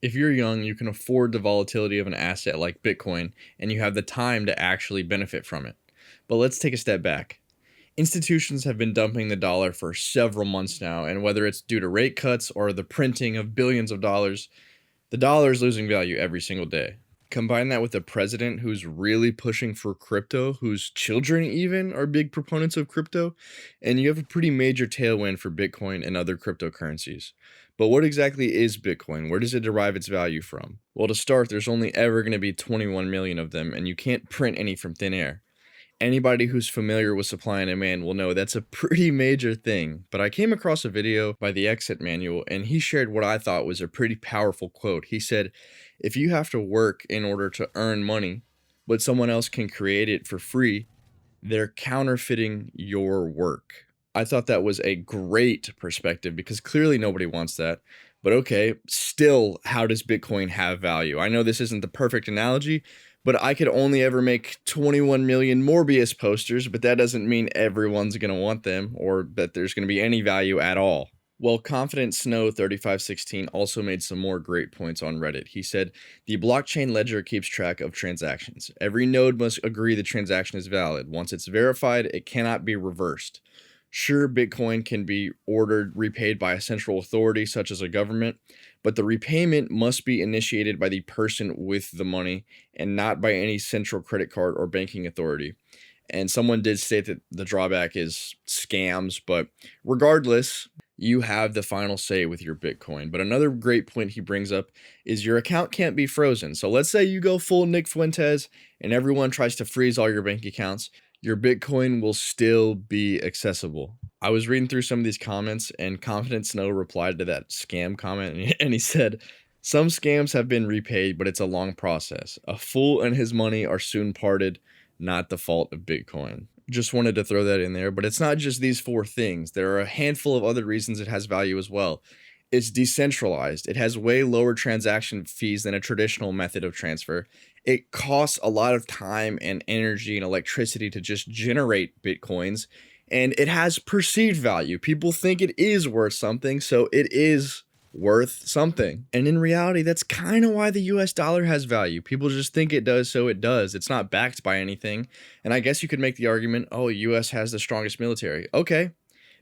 If you're young, you can afford the volatility of an asset like Bitcoin, and you have the time to actually benefit from it. But let's take a step back. Institutions have been dumping the dollar for several months now, and whether it's due to rate cuts or the printing of billions of dollars, the dollar is losing value every single day. Combine that with a president who's really pushing for crypto, whose children even are big proponents of crypto, and you have a pretty major tailwind for Bitcoin and other cryptocurrencies. But what exactly is Bitcoin? Where does it derive its value from? Well, to start, there's only ever going to be 21 million of them, and you can't print any from thin air. Anybody who's familiar with supply and demand will know that's a pretty major thing. But I came across a video by the Exit Manual, and he shared what I thought was a pretty powerful quote. He said, if you have to work in order to earn money, but someone else can create it for free, they're counterfeiting your work. I thought that was a great perspective because clearly nobody wants that. But okay, still, how does Bitcoin have value? I know this isn't the perfect analogy, but I could only ever make 21 million Morbius posters, but that doesn't mean everyone's going to want them or that there's going to be any value at all. Well, Confident Snow 3516 also made some more great points on Reddit. He said, the blockchain ledger keeps track of transactions. Every node must agree the transaction is valid. Once it's verified, it cannot be reversed. Sure, Bitcoin can be ordered repaid by a central authority, such as a government, but the repayment must be initiated by the person with the money and not by any central credit card or banking authority. And someone did state that the drawback is scams, but regardless, you have the final say with your Bitcoin. But another great point he brings up is your account can't be frozen. So let's say you go full Nick Fuentes and everyone tries to freeze all your bank accounts. Your Bitcoin will still be accessible. I was reading through some of these comments, and Confident Snow replied to that scam comment, and he said, some scams have been repaid, but it's a long process. A fool and his money are soon parted, not the fault of Bitcoin. Just wanted to throw that in there, but it's not just these four things. There are a handful of other reasons it has value as well. It's decentralized. It has way lower transaction fees than a traditional method of transfer. It costs a lot of time and energy and electricity to just generate Bitcoins, and it has perceived value. People think it is worth something, so it is worth something. And in reality, that's kind of why the US dollar has value. People just think it does, so it does. It's not backed by anything. And I guess you could make the argument, oh, US has the strongest military. Okay,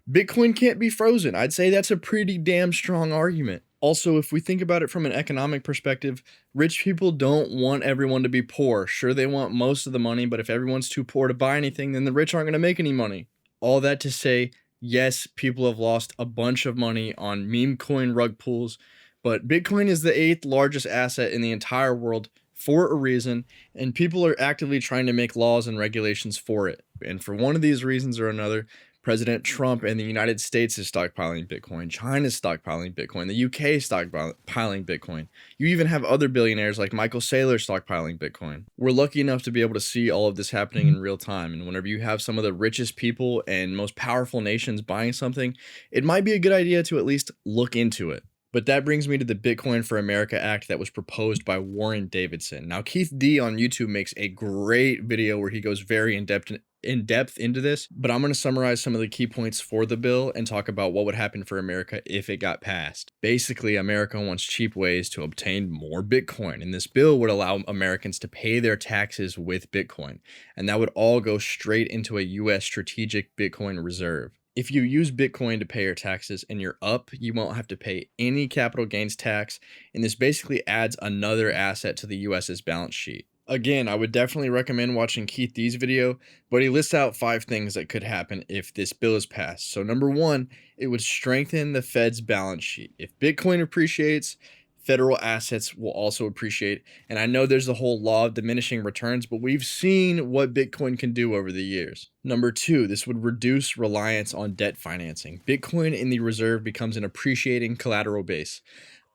Bitcoin can't be frozen. I'd say that's a pretty damn strong argument. Also, if we think about it from an economic perspective, rich people don't want everyone to be poor. Sure, they want most of the money, but if everyone's too poor to buy anything, then the rich aren't going to make any money. All that to say, yes, people have lost a bunch of money on meme coin rug pulls, but Bitcoin is the 8th largest asset in the entire world for a reason, and people are actively trying to make laws and regulations for it. And for one of these reasons or another, President Trump and the United States is stockpiling Bitcoin. China's stockpiling Bitcoin. The UK is stockpiling Bitcoin. You even have other billionaires like Michael Saylor stockpiling Bitcoin. We're lucky enough to be able to see all of this happening in real time. And whenever you have some of the richest people and most powerful nations buying something, it might be a good idea to at least look into it. But that brings me to the Bitcoin for America Act that was proposed by Warren Davidson. Now, Keith D on YouTube makes a great video where he goes very in depth into this, but I'm going to summarize some of the key points for the bill and talk about what would happen for America if it got passed. Basically, America wants cheap ways to obtain more Bitcoin, and this bill would allow Americans to pay their taxes with Bitcoin, and that would all go straight into a US strategic Bitcoin reserve. If you use Bitcoin to pay your taxes and you're up, you won't have to pay any capital gains tax, and this basically adds another asset to the US's balance sheet. Again, I would definitely recommend watching Keith D's video, but he lists out 5 things that could happen if this bill is passed. So number 1, it would strengthen the Fed's balance sheet. If Bitcoin appreciates, federal assets will also appreciate. And I know there's the whole law of diminishing returns, but we've seen what Bitcoin can do over the years. Number 2, this would reduce reliance on debt financing. Bitcoin in the reserve becomes an appreciating collateral base.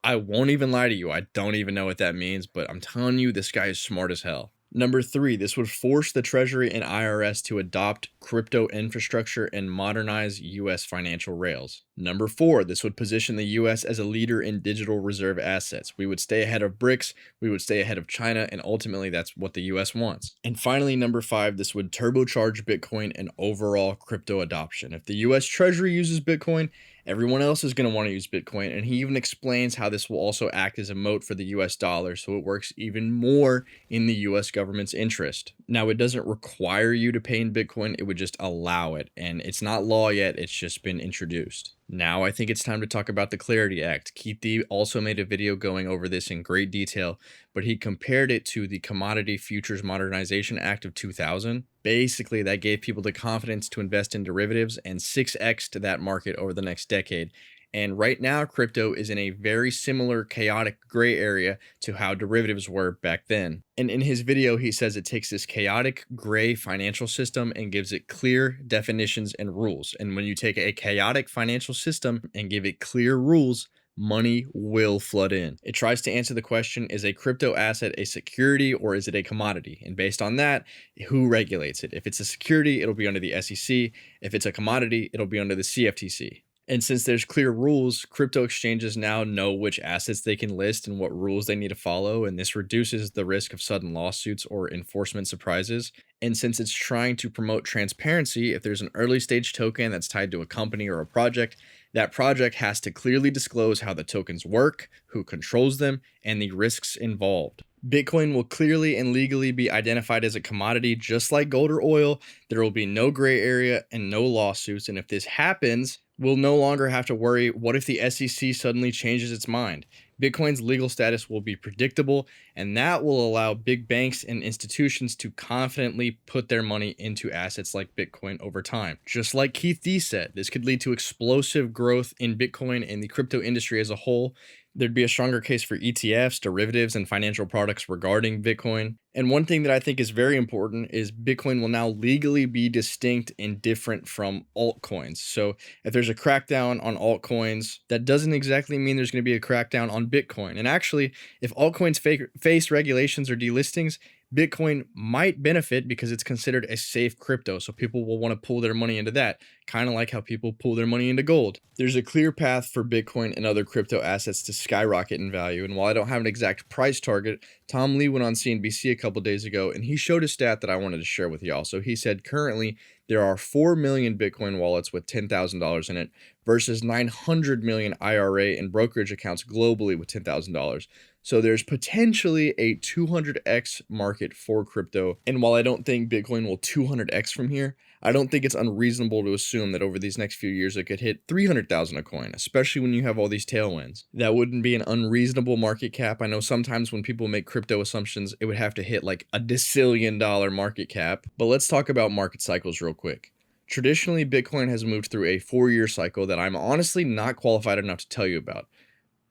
I won't even lie to you, I don't even know what that means, but I'm telling you, this guy is smart as hell. Number 3, this would force the Treasury and IRS to adopt crypto infrastructure and modernize US financial rails. Number 4, this would position the US as a leader in digital reserve assets. We would stay ahead of BRICS, we would stay ahead of China, and ultimately that's what the US wants. And finally, number 5, this would turbocharge Bitcoin and overall crypto adoption. If the US Treasury uses Bitcoin Everyone else is going to want to use Bitcoin. And he even explains how this will also act as a moat for the US dollar, so it works even more in the US government's interest. Now, it doesn't require you to pay in Bitcoin, it would just allow it. And it's not law yet, it's just been introduced. Now, I think it's time to talk about the Clarity Act. Keith D also made a video going over this in great detail, but he compared it to the Commodity Futures Modernization Act of 2000. Basically, that gave people the confidence to invest in derivatives and 6x to that market over the next decade. And right now, crypto is in a very similar chaotic gray area to how derivatives were back then. And in his video, he says it takes this chaotic gray financial system and gives it clear definitions and rules. And when you take a chaotic financial system and give it clear rules, money will flood in. It tries to answer the question, is a crypto asset a security or is it a commodity? And based on that, who regulates it? If it's a security, it'll be under the SEC. If it's a commodity, it'll be under the CFTC. And since there's clear rules, crypto exchanges now know which assets they can list and what rules they need to follow, and this reduces the risk of sudden lawsuits or enforcement surprises. And since it's trying to promote transparency, if there's an early stage token that's tied to a company or a project, that project has to clearly disclose how the tokens work, who controls them, and the risks involved. Bitcoin will clearly and legally be identified as a commodity just like gold or oil. There will be no gray area and no lawsuits. And if this happens, we'll no longer have to worry, what if the SEC suddenly changes its mind? Bitcoin's legal status will be predictable, and that will allow big banks and institutions to confidently put their money into assets like Bitcoin over time. Just like Keith D said, this could lead to explosive growth in Bitcoin and the crypto industry as a whole. There'd be a stronger case for ETFs, derivatives, and financial products regarding Bitcoin. And one thing that I think is very important is Bitcoin will now legally be distinct and different from altcoins. So if there's a crackdown on altcoins, that doesn't exactly mean there's going to be a crackdown on Bitcoin. And actually, if altcoins face regulations or delistings, Bitcoin might benefit because it's considered a safe crypto, so people will want to pull their money into that, kind of like how people pull their money into gold. There's a clear path for Bitcoin and other crypto assets to skyrocket in value, and while I don't have an exact price target, Tom Lee went on CNBC a couple days ago, and he showed a stat that I wanted to share with y'all. So he said currently there are 4 million Bitcoin wallets with $10,000 in it versus 900 million IRA and brokerage accounts globally with $10,000. So there's potentially a 200x market for crypto. And while I don't think Bitcoin will 200x from here, I don't think it's unreasonable to assume that over these next few years it could hit 300,000 a coin, especially when you have all these tailwinds. That wouldn't be an unreasonable market cap. I know sometimes when people make crypto assumptions, it would have to hit like a decillion dollar market cap. But let's talk about market cycles real quick. Traditionally, Bitcoin has moved through a 4-year cycle that I'm honestly not qualified enough to tell you about.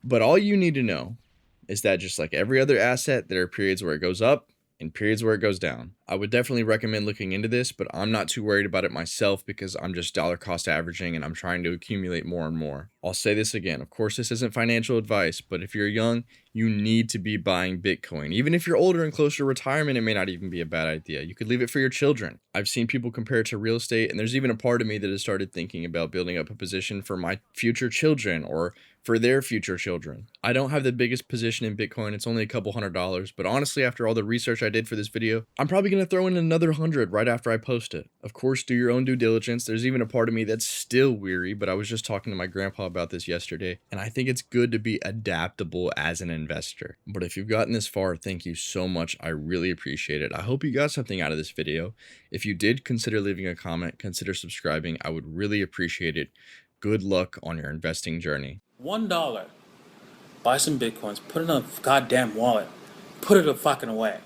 But all you need to know is that just like every other asset, there are periods where it goes up and periods where it goes down. I would definitely recommend looking into this, but I'm not too worried about it myself because I'm just dollar cost averaging and I'm trying to accumulate more and more. I'll say this again. Of course, this isn't financial advice, but if you're young, you need to be buying Bitcoin. Even if you're older and closer to retirement, it may not even be a bad idea. You could leave it for your children. I've seen people compare it to real estate, and there's even a part of me that has started thinking about building up a position for my future children or for their future children. I don't have the biggest position in Bitcoin. It's only a couple $100s, but honestly, after all the research I did for this video, I'm probably going to throw in another 100 right after I post it. Of course, do your own due diligence. There's even a part of me that's still weary, but I was just talking to my grandpa about this yesterday, and I think it's good to be adaptable as an investor. But if you've gotten this far, thank you so much. I really appreciate it. I hope you got something out of this video. If you did, consider leaving a comment, consider subscribing. I would really appreciate it. Good luck on your investing journey. $1. Buy some Bitcoins, put it in a goddamn wallet, put it fucking away.